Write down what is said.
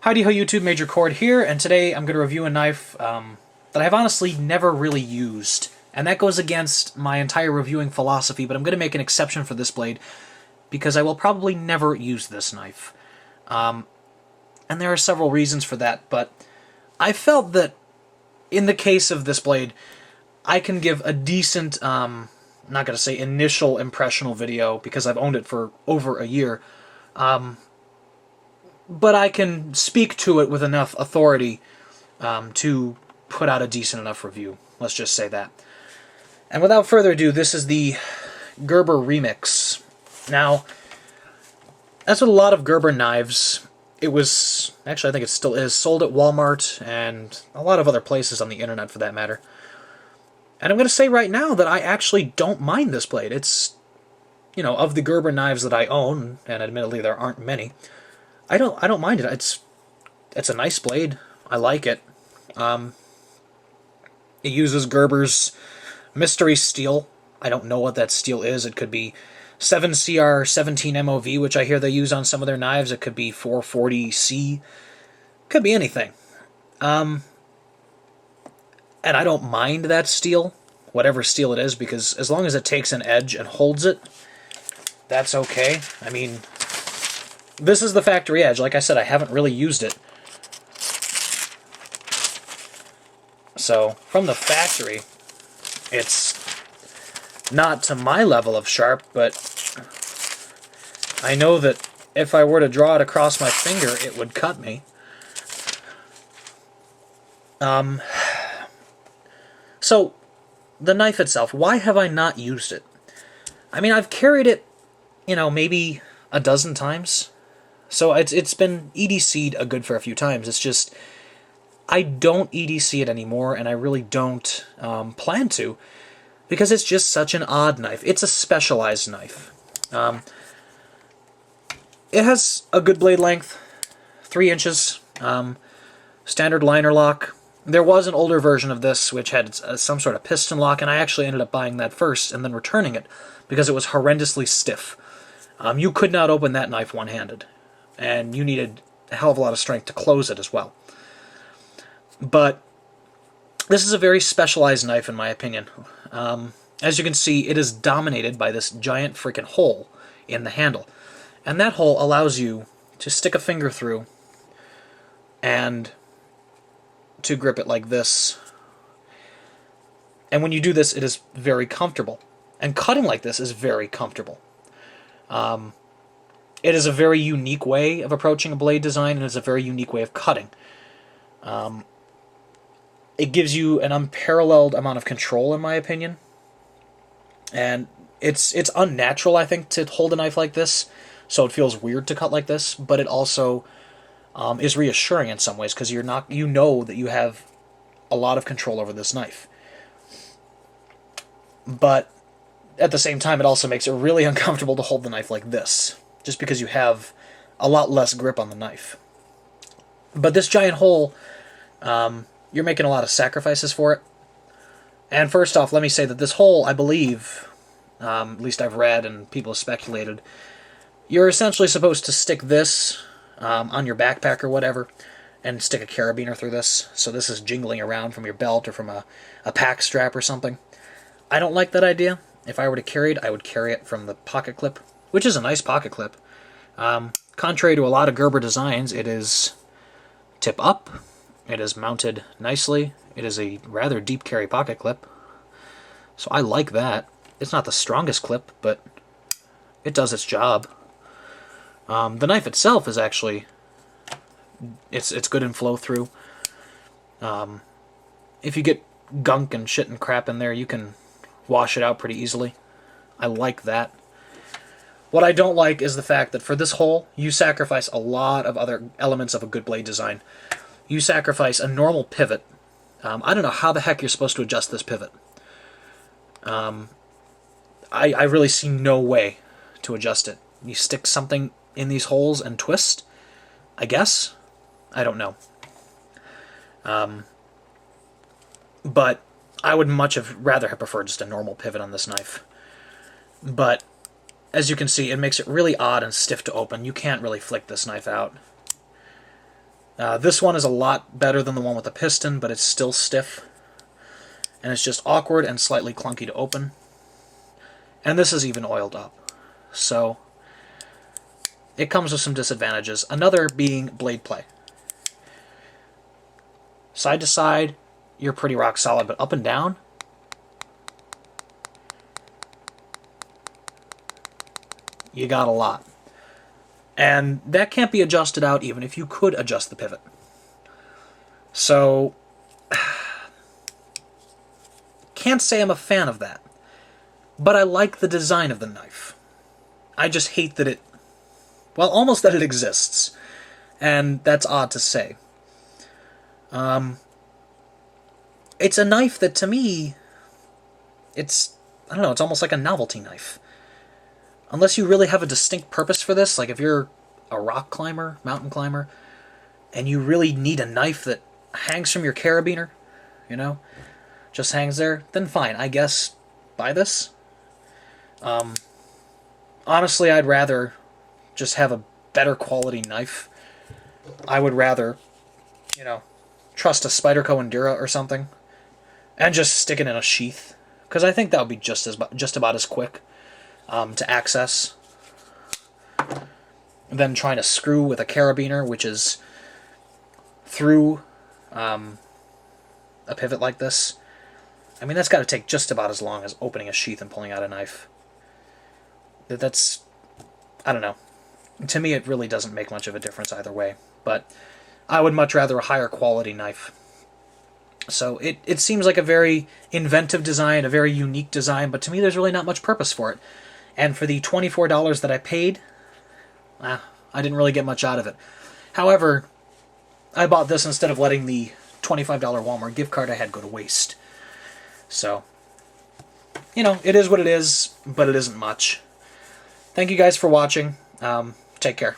Howdy ho YouTube, Major Cord here, and today I'm going to review a knife that I've honestly never really used. And that goes against my entire reviewing philosophy, but I'm going to make an exception for this blade because I will probably never use this knife. And there are several reasons for that, but I felt that in the case of this blade, I can give a decent, I'm not going to say initial impressional video because I've owned it for over a year, but I can speak to it with enough authority to put out a decent enough review. Let's just say that. And without further ado, this is the Gerber Remix. Now, that's what a lot of Gerber knives, it was, actually I think it still is, sold at Walmart and a lot of other places on the internet for that matter. And I'm going to say right now that I actually don't mind this blade. It's, you know, of the Gerber knives that I own, and admittedly there aren't many, I don't mind it. It's a nice blade. I like it. It uses Gerber's mystery steel. I don't know what that steel is. It could be 7CR 17 MOV, which I hear they use on some of their knives. It could be 440C. Could be anything. And I don't mind that steel, whatever steel it is, because as long as it takes an edge and holds it, that's okay. I mean, this is the factory edge. Like I said, I haven't really used it. So, from the factory, it's not to my level of sharp, but I know that if I were to draw it across my finger, it would cut me. So, the knife itself, why have I not used it? I mean, I've carried it, you know, maybe a dozen times. So it's been EDC'd a good fair few times. It's just, I don't EDC it anymore, and I really don't plan to, because it's just such an odd knife. It's a specialized knife. It has a good blade length, 3 inches, standard liner lock. There was an older version of this which had some sort of piston lock, and I actually ended up buying that first and then returning it because it was horrendously stiff. You could not open that knife one-handed, and you needed a hell of a lot of strength to close it as well. But this is a very specialized knife in my opinion. As you can see, it is dominated by this giant freaking hole in the handle. And that hole allows you to stick a finger through and to grip it like this. And when you do this, it is very comfortable. And cutting like this is very comfortable. It is a very unique way of approaching a blade design, and it's a very unique way of cutting. It gives you an unparalleled amount of control, in my opinion. And it's unnatural, I think, to hold a knife like this, so it feels weird to cut like this, but it also is reassuring in some ways, because you know that you have a lot of control over this knife. But at the same time, it also makes it really uncomfortable to hold the knife like this, just because you have a lot less grip on the knife. But this giant hole, you're making a lot of sacrifices for it. And first off, let me say that this hole, I believe, at least I've read and people have speculated, you're essentially supposed to stick this on your backpack or whatever, and stick a carabiner through this, so this is jingling around from your belt or from a pack strap or something. I don't like that idea. If I were to carry it, I would carry it from the pocket clip, which is a nice pocket clip. Contrary to a lot of Gerber designs, it is tip up, it is mounted nicely, it is a rather deep carry pocket clip, so I like that. It's not the strongest clip, but it does its job. The knife itself is actually, it's good in flow through. If you get gunk and shit and crap in there, you can wash it out pretty easily. I like that. What I don't like is the fact that for this hole, you sacrifice a lot of other elements of a good blade design. You sacrifice a normal pivot. I don't know how the heck you're supposed to adjust this pivot. I really see no way to adjust it. You stick something in these holes and twist, I guess? I don't know. But I would rather have preferred just a normal pivot on this knife. But as you can see, it makes it really odd and stiff to open. You can't really flick this knife out. This one is a lot better than the one with the piston, but it's still stiff. And it's just awkward and slightly clunky to open. And this is even oiled up. So it comes with some disadvantages. Another being blade play. Side to side, you're pretty rock solid, but up and down, you got a lot. And that can't be adjusted out even if you could adjust the pivot. So, can't say I'm a fan of that. But I like the design of the knife. I just hate that well, almost that it exists. And that's odd to say. It's a knife that, to me, I don't know, it's almost like a novelty knife. Unless you really have a distinct purpose for this, like if you're a rock climber, mountain climber, and you really need a knife that hangs from your carabiner, just hangs there, then fine, I guess buy this. Honestly, I'd rather just have a better quality knife. I would rather, trust a Spyderco Endura or something, and just stick it in a sheath, because I think that would be just about as quick to access than trying to screw with a carabiner, which is through a pivot like this. I mean, that's got to take just about as long as opening a sheath and pulling out a knife. I don't know. To me, it really doesn't make much of a difference either way, but I would much rather a higher quality knife. So it seems like a very inventive design, a very unique design, but to me there's really not much purpose for it. And for the $24 that I paid, I didn't really get much out of it. However, I bought this instead of letting the $25 Walmart gift card I had go to waste. So, it is what it is, but it isn't much. Thank you guys for watching. Take care.